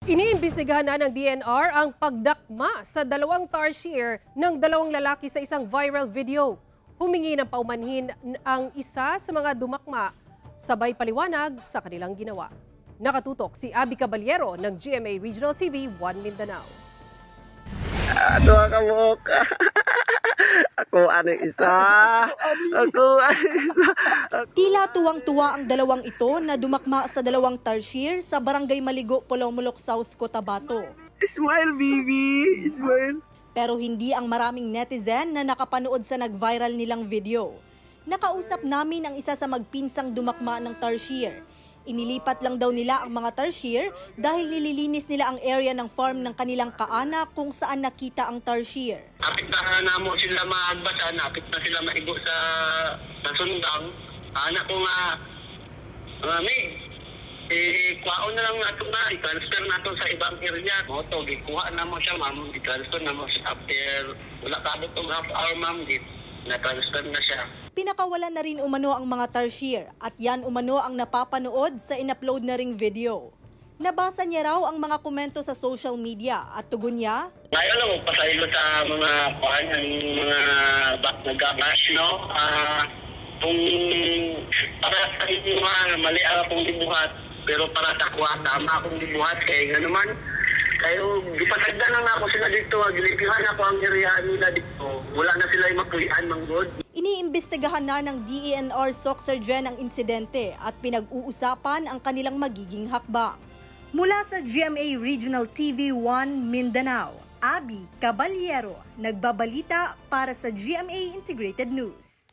Iniimbestigahan na ng DNR ang pagdakma sa dalawang tarsier ng dalawang lalaki sa isang viral video. Humingi ng paumanhin ang isa sa mga dumakma, sabay paliwanag sa kanilang ginawa. Nakatutok si Abby Caballero ng GMA Regional TV 1 Mindanao. Ano ka mo ka? Ako ano isa? Ako ano isa? Tila tuwang-tuwa ang dalawang ito na dumakma sa dalawang tarsier sa Barangay Maligo, Polomolok, South Cotabato. Smile, baby! Smile! Pero hindi ang maraming netizen na nakapanood sa nag-viral nilang video. Nakausap namin ang isa sa magpinsang dumakma ng tarsier. Inilipat lang daw nila ang mga tarsier dahil nililinis nila ang area ng farm ng kanilang kaanak kung saan nakita ang tarsier. Napit na mo sila maagbasa, napit na sila maigo sa sundang. Anak ko nga, kwaon na lang nato na, i-transfer nato sa ibang area. Moto, gikuha na mo siya, ma'am, i-transfer na mo siya after, wala kabot ng half hour, ma'am, na-transfer na siya. Pinakawalan na rin umano ang mga tarsier at yan umano ang napapanood sa in-upload na ring video. Nabasa niya raw ang mga komento sa social media at tugon niya, Ngayon lang, pasaylo sa mga mga nag-gash, no? Kung para sa inyo mali ang akong dibuhat, pero para sa kuha, tama akong dibuhat, kaya nga naman, kayo, gipasagdan lang ako sila dito, gilipihan ako ang area nila dito, wala na sila yung mapulian, manggod. Iniimbestigahan na ng DENR SOC Sergeant ang insidente at pinag-uusapan ang kanilang magiging hakbang. Mula sa GMA Regional TV 1 Mindanao, Abby Caballero, nagbabalita para sa GMA Integrated News.